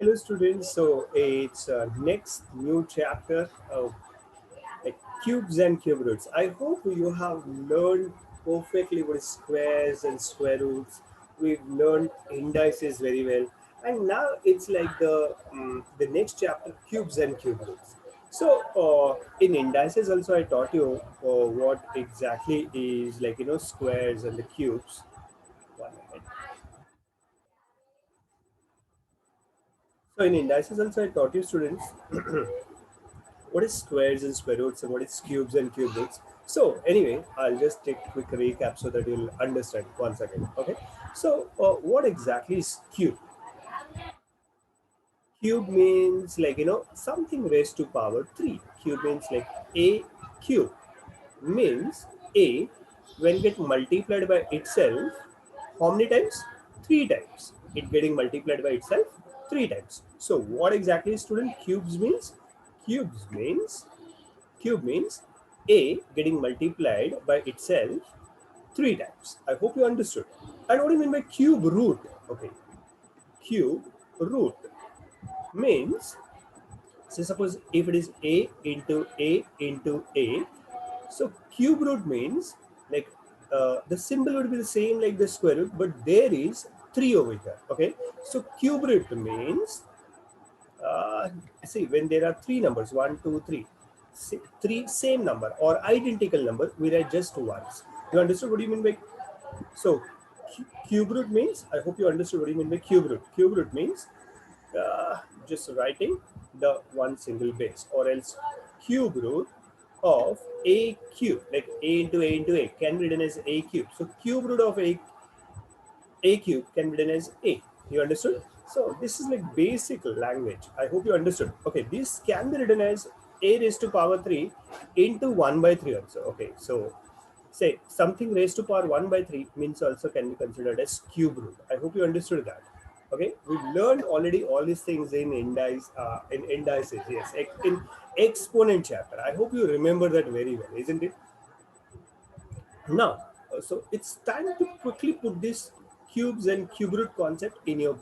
Hello students, so it's next new chapter of like cubes and cube roots. I hope you have learned perfectly what is squares and square roots. We've learned indices very well, and now it's like the next chapter, cubes and cube roots. So in indices also I taught you what exactly is like squares and the cubes. One minute. So in indices also I taught you students what is squares and square roots and what is cubes and cube roots. So anyway, I'll just take a quick recap so that you'll understand once again. Okay. So what exactly is cube? Cube means like something raised to power 3. Cube means like a cube means a when get multiplied by itself how many times? 3 times. It getting multiplied by itself 3 times. So what exactly student cubes means? Cubes means Cube means A getting multiplied by itself 3 times. I hope you understood. And what do you mean by cube root? Okay, cube root means, say suppose if it is A into A, so cube root means like the symbol would be the same like the square root, but there is 3 over here. Okay, so cube root means uh, see when there are three numbers, one two three, three same number or identical number, we write just once. You understood what do you mean by so cube root means, I hope you understood what do you mean by cube root. Cube root means uh, just writing the one single base, or else cube root of a cube, like a into a can be written as a cube. So cube root of a cube can be written as a. You understood? So this is like basic language. I hope you understood. Okay, this can be written as a raised to power 3 into 1 by 3 also. Okay, so say something raised to power 1 by 3 means also can be considered as cube root. I hope you understood that. Okay, we've learned already all these things in indices. Yes, in exponent chapter. I hope you remember that very well, isn't it? Now, so it's time to quickly put this cubes and cube root concept in your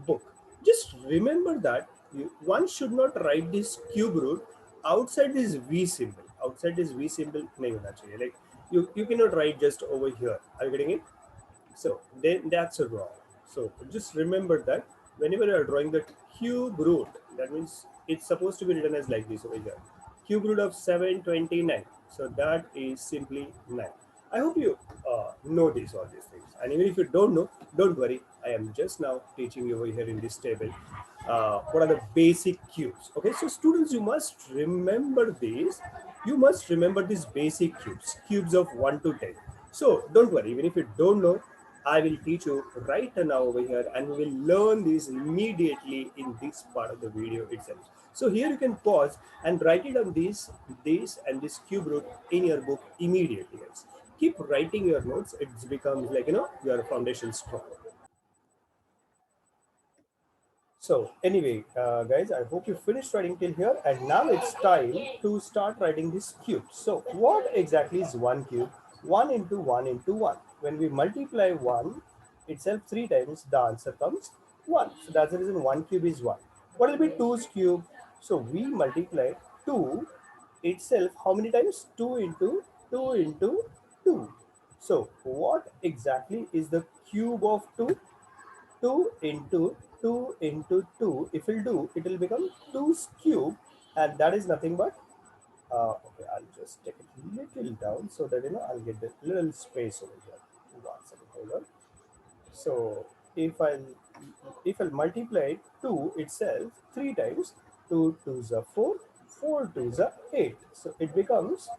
book. Just remember that one should not write this cube root outside this V symbol. Outside this V symbol, nahi hona chahiye. Like you cannot write just over here. Are you getting it? So then that's a wrong. So just remember that whenever you are drawing the cube root, that means it's supposed to be written as like this over here. Cube root of 729. So that is simply 9. I hope you know this all these things. And even if you don't know, don't worry. I am just now teaching you over here in this table. What are the basic cubes? Okay, so students, you must remember these. You must remember these basic cubes, cubes of 1 to 10. So don't worry, even if you don't know, I will teach you right now over here, and we will learn this immediately in this part of the video itself. So here you can pause and write it on this and this cube root in your book immediately, guys. Keep writing your notes. It becomes like your foundation strong. So anyway, guys, I hope you finished writing till here, and now it's time to start writing this cube. So what exactly is one cube? 1 into 1 into 1. When we multiply 1 itself 3 times, the answer comes 1. So that's the reason 1 cube is 1. What will be 2's cube? So we multiply 2 itself how many times? 2 into 2 into 2. So what exactly is the cube of 2? 2 into 2 into 2, if we'll do, it will become 2's cube, and that is nothing but, okay, I'll just take it a little down so that I'll get the little space over here. One second, hold on. So if I'll multiply 2 itself 3 times, 2 2s are 4, 4 2s are 8. So it becomes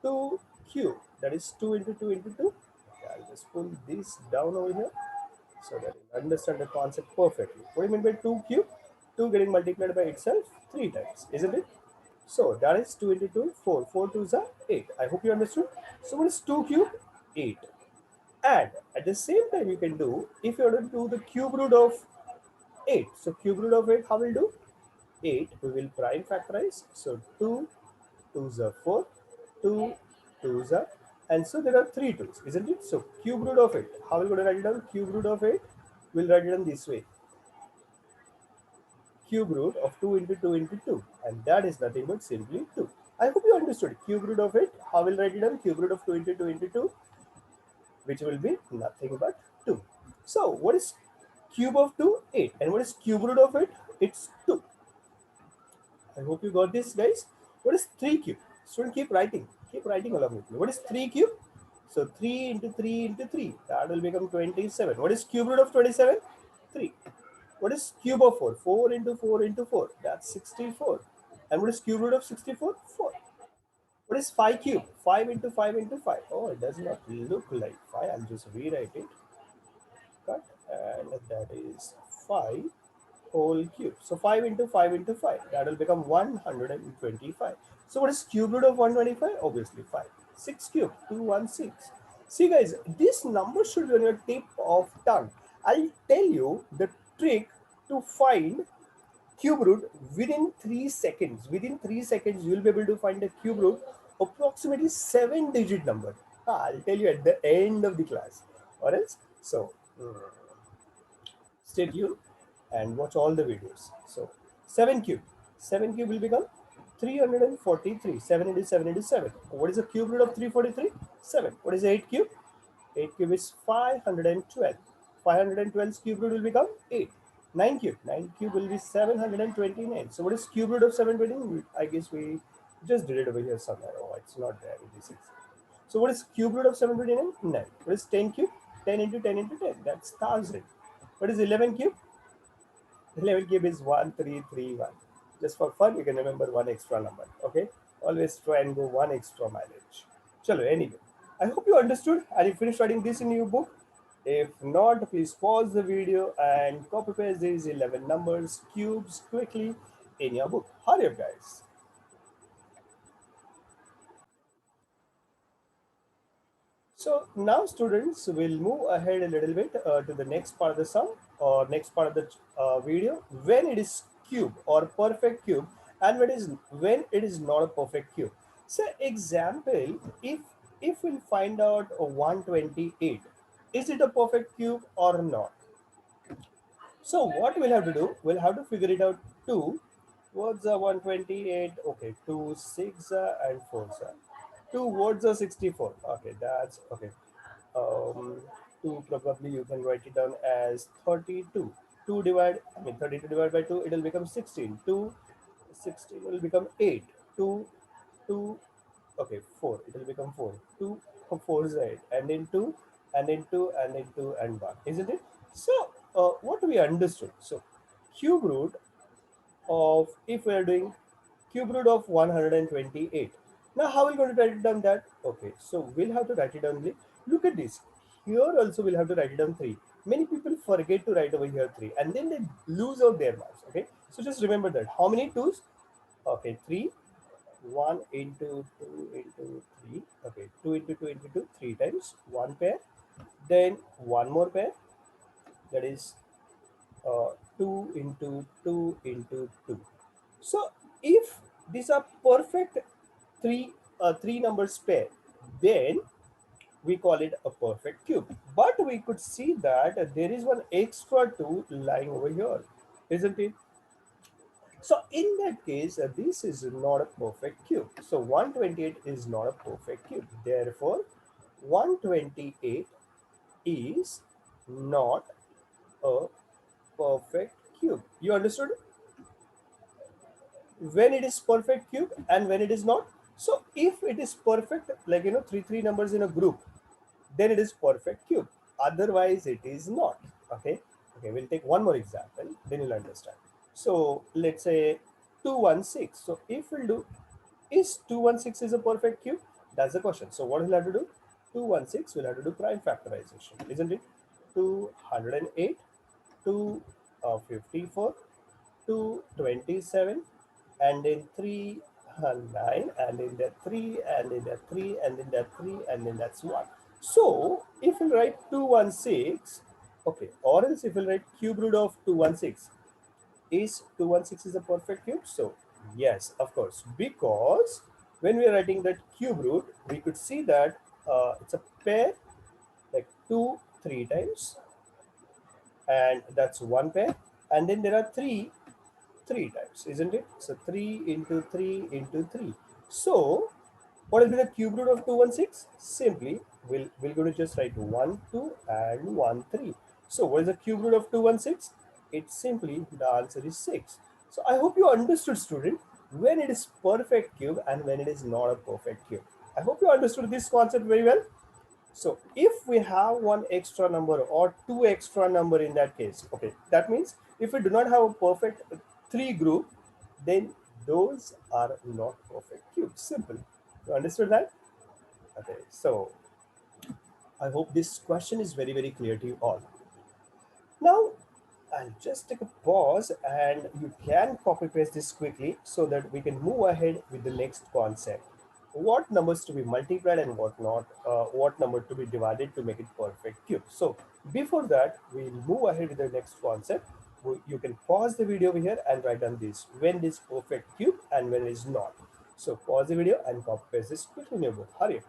2 cube. That is 2 into 2 into 2. Okay, I'll just pull this down over here so that you understand the concept perfectly. What do you mean by 2 cube? 2 getting multiplied by itself 3 times, isn't it? So that is 2 into 2, 4. 4 2s are 8. I hope you understood. So what is 2 cube? 8. And at the same time, you can do, if you want to do the cube root of 8. So cube root of 8, how will do? 8, we will prime factorize. So 2 2s are 4, 2 2s are, and so there are 3 2s, isn't it? So cube root of 8, how are we going to write it down? Cube root of 8, we'll write it down this way. cube root of 2 into 2 into 2, and that is nothing but simply 2. I hope you understood. Cube root of it, how will write it down? Cube root of 2 into 2 into 2, which will be nothing but 2. So what is cube of 2? 8. And what is cube root of it? It's 2. I hope you got this, guys. What is 3 cube? Student, keep writing. Keep writing along with me. What is 3 cube? So 3 into 3 into 3. That will become 27. What is cube root of 27? 3. What is cube of 4? 4 into 4 into 4. That's 64. And what is cube root of 64? 4. What is 5 cube? 5 into 5 into 5. Oh, it does not look like 5. I'll just rewrite it. Cut. And that is 5 whole cube. So 5 into 5 into 5. That will become 125. So what is cube root of 125? Obviously 5. 6 cube, 216. See guys, this number should be on your tip of tongue. I'll tell you the trick to find cube root within 3 seconds. Within 3 seconds, you'll be able to find a cube root approximately 7-digit number. I'll tell you at the end of the class. Or else, so stay tuned and watch all the videos. So 7 cube. 7 cube will become 343. 7 into 7 into 7. What is the cube root of 343? 7. What is 8 cube? 8 cube is 512. 512's cube root will become 8. 9 cube. 9 cube will be 729. So what is cube root of 729? I guess we just did it over here somewhere. Oh, it's not there. It is 6. So what is cube root of 729? 9. What is 10 cube? 10 into 10 into 10. That's 1000. What is 11 cube? 11 cube is 1331. Just for fun, you can remember one extra number. Okay, always try and go one extra mileage. Chalo, anyway, I hope you understood and you finished writing this in your book. If not, please pause the video and copy paste these 11 numbers, cubes quickly in your book. Hurry up, guys. So now students will move ahead a little bit to the next part of the sum or next part of the video when it is cube or perfect cube and when it is not a perfect cube. So example, if we'll find out a 128, is it a perfect cube or not? So what we'll have to do, we'll have to figure it out too. What's a 128? Okay, 2, 6, and 4. 2 words are 64. Okay, that's okay. Um, 2 probably you can write it down as 32. 2 divide, I mean 32 divided by 2, it will become 16. 2, 16 will become 8. 2, 2, okay, 4, it will become 4. 2, 4 is 8. And then 2, and then 2, and then 2, and 1. Isn't it? So, what we understood. So, cube root of, if we are doing cube root of 128. Now how are we going to write it down that? Okay, so we'll have to write it down. Look at this. Here also we'll have to write it down 3. Many people forget to write over here 3 and then they lose out their marks. Okay, so just remember that. How many 2's? Okay, 3. 1 into 2 into 3. Okay, 2 into 2 into 2, 3 times. 1 pair. Then one more pair. That is 2 into 2 into 2. So if these are perfect three numbers pair, then we call it a perfect cube. But we could see that there is one extra 2 lying over here, isn't it? So in that case, this is not a perfect cube. So 128 is not a perfect cube. Therefore, 128 is not a perfect cube. You understood? When it is perfect cube and when it is not. So if it is perfect, like three numbers in a group, then it is perfect cube. Otherwise, it is not. Okay. Okay. We'll take one more example. Then you'll understand. So let's say 216. So if we'll do, is 216 is a perfect cube? That's the question. So what we'll have to do? 216 we'll have to do prime factorization, isn't it? 208, 254, 227, and then 3, 9, and then that 3, and then that 3, and then that 3, and then that's 1. So if we write 216, okay, or else if we write cube root of 216, is 216 is a perfect cube? So yes, of course, because when we are writing that cube root, we could see that it's a pair, like 2 3 times, and that's one pair, and then there are 3 3 times, isn't it? So 3 into 3 into 3. So what will be the cube root of 216? Simply, we're going to just write 1, 2 and 1, 3. So what is the cube root of 216? It's simply, the answer is 6. So I hope you understood, student, when it is perfect cube and when it is not a perfect cube. I hope you understood this concept very well. So if we have one extra number or two extra number in that case, okay, that means if we do not have a perfect 3 group, then those are not perfect cubes. Simple. You understood that? Okay, so I hope this question is very, very clear to you all. Now, I'll just take a pause and you can copy paste this quickly so that we can move ahead with the next concept. What numbers to be multiplied and what not, what number to be divided to make it perfect cube. So before that, we'll move ahead with the next concept. You can pause the video over here and write down this, when it is perfect cube and when it is not. So pause the video and copy paste this quickly in your book. Hurry up.